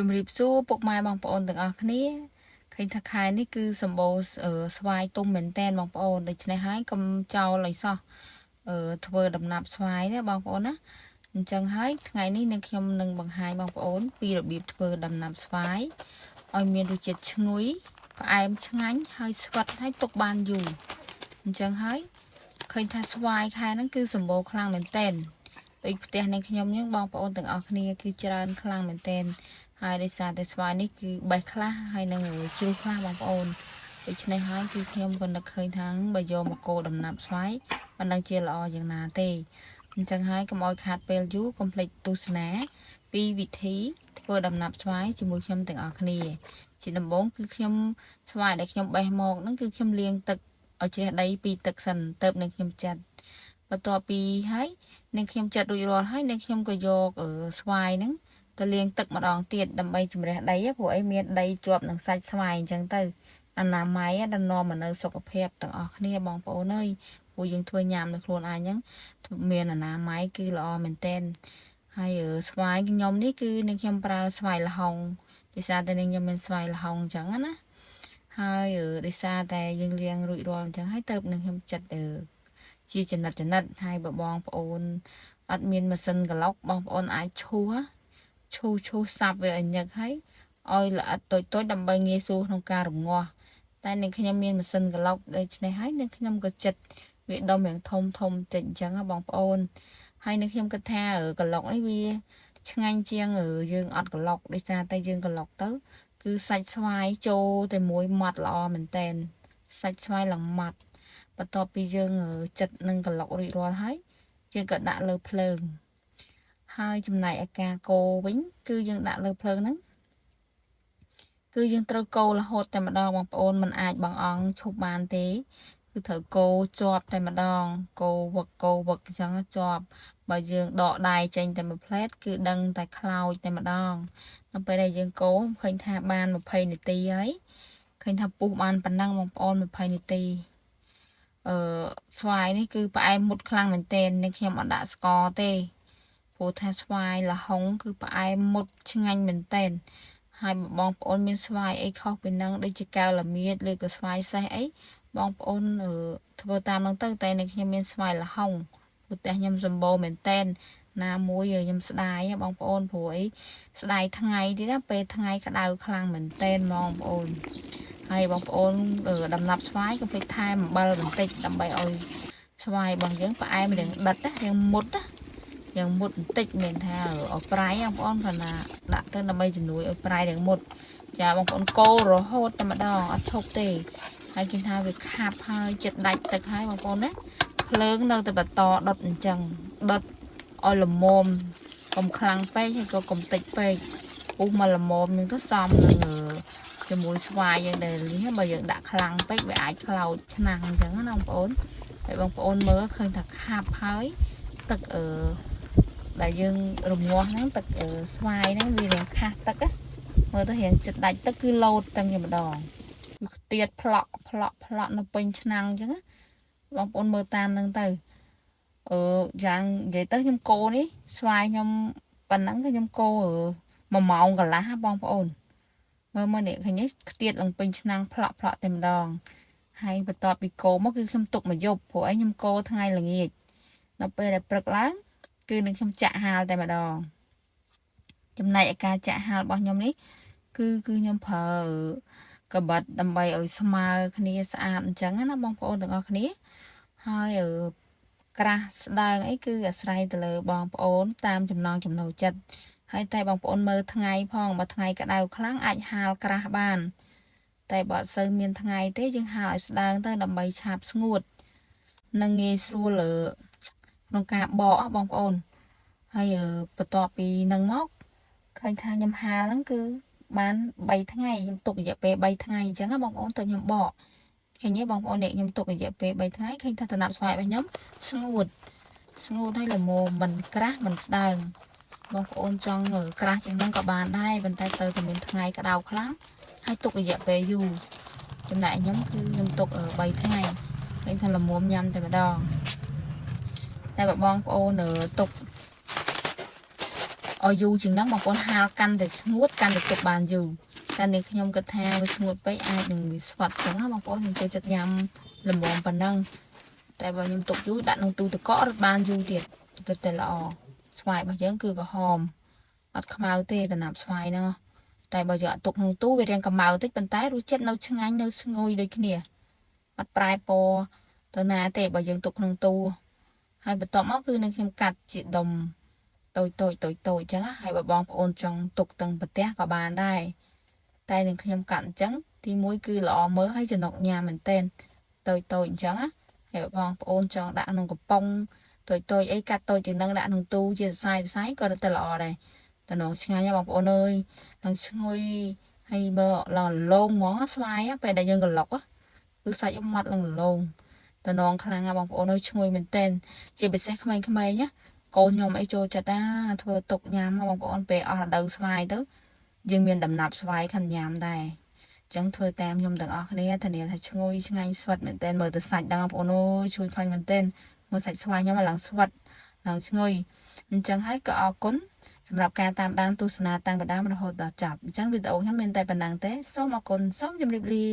ជំរាបសួរពុកម៉ែបងប្អូនទាំងអស់គ្នាឃើញថាខែនេះគឺសម្បូរស្វាយទុំមែនតែនបងប្អូនដូច្នេះហើយកុំចោលឲ្យសោះធ្វើដំណាប់ស្វាយណាបងប្អូនណាអញ្ចឹងហើយថ្ងៃនេះខ្ញុំនឹងបង្ហាញបងប្អូនពីរបៀបធ្វើដំណាប់ស្វាយឲ្យមានរសជាតិឈ្ងុយផ្អែមឆ្ងាញ់ហើយស្វិតហើយទុកបានយូរអញ្ចឹងហើយឃើញថាស្វាយខែហ្នឹងគឺសម្បូរខ្លាំងមែនតែនដូចផ្ទះនៃខ្ញុំហ្នឹងបងប្អូនទាំងអស់គ្នាគឺច្រើនខ្លាំងមែនតែនហើយដោយសារតែស្វាយនេះគឺបេះខ្លះហើយនឹងជ្រុះខ្លះបងប្អូនដូច្នេះហើយគឺខ្ញុំក៏នឹកឃើញថាបើយកមកកូរដំណាប់ស្វាយមិនដឹងជាល្អយ៉ាងណាទេអញ្ចឹងហើយកុំឲ្យខាតពេលយូរកុំភ្លេចទស្សនាពីវិធីធ្វើដំណាប់ស្វាយជាមួយខ្ញុំទាំងអស់គ្នាជាដំបូងគឺខ្ញុំស្វាយដែលខ្ញុំបេះមកហ្នឹងគឺខ្ញុំលាងទឹកឲ្យជ្រះដីពីទឹកសិនទៅនឹងខ្ញុំចាត់បន្ទាប់ពីហើយនឹងខ្ញុំចាត់រួចរាល់ហើយនឹងខ្ញុំក៏យកស្វាយហ្នឹងទៅលាងទឹកម្ដងទៀតដើម្បីជំរះដីព្រោះអីមានដីជាប់នឹងសាច់ស្វាយអញ្ចឹងទៅអនាម័យដល់នាំមកនៅសុខភាពទាំងអស់គ្នាបងប្អូនអើយព្រោះយើងធ្វើញ៉ាំនៅខ្លួនឯងហ្នឹងមានអនាម័យគឺល្អមែនតែនហើយស្វាយខ្ញុំនេះគឺនឹងខ្ញុំប្រើស្វាយល្ហុងដោយសារតែនឹងខ្ញុំមានស្វាយល្ហុងអញ្ចឹងណាហើយដោយសារតែយើងលាងរួចរាល់អញ្ចឹងហើយទៅនឹងខ្ញុំចាត់ជាចំណិតហើយបើបងប្អូនអត់មានម៉ាស៊ីនក្លុកបងប្អូនអាចឈូសសាប់វាឲ្យញឹកហើយឲ្យល្អិតតូចដើម្បីងាយស្រួលក្នុងការរំងាស់តែនឹងខ្ញុំមានម៉ាស៊ីនក្លុកដូច្នេះហើយនឹងខ្ញុំក៏ចិត្តវាដុំយ៉ាងធំតិចអញ្ចឹងបងប្អូនហើយនឹងខ្ញុំគិតថាក្លុកនេះវាឆ្ងាញ់ជាងយើងអត់ក្លុកដោយសារតែយើងក្លុកទៅគឺសាច់ស្វាយចូលតែមួយម៉ត់ល្អមែនតែនសាច់ស្វាយឡើងម៉ត់បន្ទាប់ពីយើងចិត្តនឹងក្លុករួចរាល់ហើយយើងក៏ដាក់លើភ្លើងហើយចំណែកអាការកូរវិញគឺយើងដាក់លើភ្លើងហ្នឹងគឺយើងត្រូវកូររហូតតែម្ដងបងប្អូនមិនអាចបងអង្គឈប់បានទេគឺត្រូវកូរជាប់តែម្ដងកូរវឹកអញ្ចឹងជាប់បើយើងដកដៃចេញតែមួយផ្លែតគឺដឹងតែខ្លោចតែម្ដងដល់ពេលដែលយើងកូរឃើញថាបាន20នាទីហើយឃើញថាពុះបានប៉ុណ្ណឹងបងប្អូន20នាទីស្វាយនេះគឺផ្អែមមុតខ្លាំងមែនទែននឹងខ្ញុំអត់ដាក់ស្ករទេព្រោះថាស្វាយល្ហុងគឺផ្អែមមុតឆ្ងាញ់មែនទែនហើយបងប្អូនមានស្វាយអីខុសពីនឹងដូចជាកៅល្មៀតឬក៏ស្វាយសេះអីបងប្អូនធ្វើតាមនឹងទៅតែនឹងខ្ញុំមានស្វាយល្ហុងព្រោះតែខ្ញុំសម្បូរមែនទែនណាមួយខ្ញុំស្ដាយបងប្អូនព្រោះអីស្ដាយថ្ងៃទៀតណាពេលថ្ងៃក្តៅខ្លាំងមែនទែនបងប្អូនហើយបងប្អូនដំណាប់ស្វាយកុំភ្លេចថែមអំបិលបន្តិចដើម្បីឲ្យស្វាយរបស់យើងផ្អែមរៀងដិតរៀងមុតយ៉ាងមុតបន្តិចមានថាឲ្យប្រៃបងប្អូនគាត់ណាដាក់ទៅដើម្បីជំនួយឲ្យប្រៃរៀងមុតចាបងប្អូនកូររហូតតែម្ដងអត់ឈប់ទេហើយគេថាវាខាប់ហើយចិត្តដាច់ទឹកហើយបងប្អូនណាភ្លើងនៅតែបន្តដុតអញ្ចឹងដុតឲ្យល្មមកុំខ្លាំងពេកហើយក៏កុំតិចពេកពុះមកល្មមនឹងទៅសមនឹងជាមួយស្វាយយើងដែលលីបើយើងដាក់ខ្លាំងពេកវាអាចខ្លោចឆ្នាំងអញ្ចឹងណាបងប្អូនហើយបងប្អូនមើលឃើញថាខាប់ហើយទឹកដែលយើងរងាស់ហ្នឹងទឹកស្វាយហ្នឹងវារៀងខាស់ទឹកណាមើលទៅរៀងចិត្តដាច់ទឹកគឺលោតទាំងតែម្ដងវាខ្ទាតផ្លក់នៅពេញឆ្នាំងអញ្ចឹងណាបងប្អូនមើលតាមហ្នឹងទៅយ៉ាងនិយាយទៅខ្ញុំកូរនេះស្វាយខ្ញុំប៉ុណ្ណឹងខ្ញុំកូរ1ម៉ោងកន្លះបងប្អូនមើលនេះឃើញនេះខ្ទាតឡើងពេញឆ្នាំងផ្លក់តែម្ដងហើយបន្ទាប់ពីកូរមកគឺខ្ញុំទុកមួយយប់ព្រោះអីខ្ញុំកូរថ្ងៃល្ងាចដល់ពេលដែលព្រឹកឡើងគឺនឹងខ្ញុំចាក់ហាលតែម្ដងចំណែកឯការចាក់ហាលរបស់ខ្ញុំនេះគឺខ្ញុំប្រើកាបិតដើម្បីឲ្យស្មើគ្នាស្អាតអញ្ចឹងណាបងប្អូនទាំងអស់គ្នាហើយក្រាស់ស្ដើងអីគឺអាស្រ័យទៅលើបងប្អូនតាមចំណង់ចំណូលចិត្តហើយតែបងប្អូនមើលថ្ងៃផងបើថ្ងៃក្តៅខ្លាំងអាចហាលក្រាស់បានតែបើអត់សូវមានថ្ងៃទេយើងហាលឲ្យស្ដើងទៅដើម្បីឆាប់ស្ងួតនិងងាយស្រួលក្នុងការបកបងប្អូនហើយបន្ទាប់ពីនឹងមកឃើញថាខ្ញុំហាលហ្នឹងគឺបាន3ថ្ងៃខ្ញុំទុករយៈពេល3ថ្ងៃអញ្ចឹងណាបងប្អូនទៅខ្ញុំបកឃើញទេបងប្អូននេះខ្ញុំទុករយៈពេល3ថ្ងៃឃើញថាដំណាប់ស្វាយរបស់ខ្ញុំស្ងួតហើយល្មមមិនក្រាស់មិនស្ដើងបងប្អូនចង់ក្រាស់ជាងហ្នឹងក៏បានដែរប៉ុន្តែត្រូវតែមានថ្ងៃក្តៅខ្លាំងហើយទុករយៈពេលយូរចំណែកខ្ញុំគឺខ្ញុំទុក3ថ្ងៃឃើញថាល្មមញ៉ាំតែម្ដងតែបើបងប្អូនទុក ở dù chừng đó mà con hao căn để ngút căn để chụp bàn dù ta nên nhom cật thang với ngút với ai đừng sọt trắng mà con tôi chặt nhầm làm bom phần năng tại bao nhiêu tục chú đạn ông tu từ có bàn dù tiệt từ từ lò xoài bao giờ cứ có hòm bắt khmau tê là nạp xoài nữa tại bao giờ tục hồng tu về đèn cầm màu tích bàn tay rồi chết nấu chưng anh nấu ngồi đây kia bắt prai po từ nà tê bao giờ tục hồng tu hai bữa tọm óc cứ nên thêm cắt chị đồng tôi chẳng hay bà bong ôn trong tục tầng bật té có bàn đây tay nên thêm cặn trắng thì mũi cứ lọ mới hay chừng đọc nhà mình tên tôi chẳng á hay bà bong ôn trong đã nông cục bông tôi ấy cắt tôi chừng đang đã nông tu chia sai sai coi được lọ này ta nói ngay nha bong ôn ơi đang ngồi hay bơ là lôn món xoay á về đại nhân gần lọc á cứ sai trong mặt lần lôn ta nói khả năng bong ôn ơi ngồi mình tên chỉ bị xe không ai nhá cô nhom ấy cho chặt á thôi tục nhám mà bong ôn về ở đầu xoay đó dương miền đầm nạp xoay thành nhám đây chẳng thôi tem nhom đằng ở này thành này thành ngồi ngay xoát mình tên mở từ sạch đang bong ôn chui khanh mình tên mở sạch xoay nhắm mà lằng xoát lằng ngồi chẳng hay có cún សម្រាប់ការតាមដានទស្សនាតាំងពីដើមរហូតដល់ចប់អញ្ចឹងវីដេអូខ្ញុំមានតែប៉ុណ្ណឹងទេសូមអរគុណសូមជម្រាបលា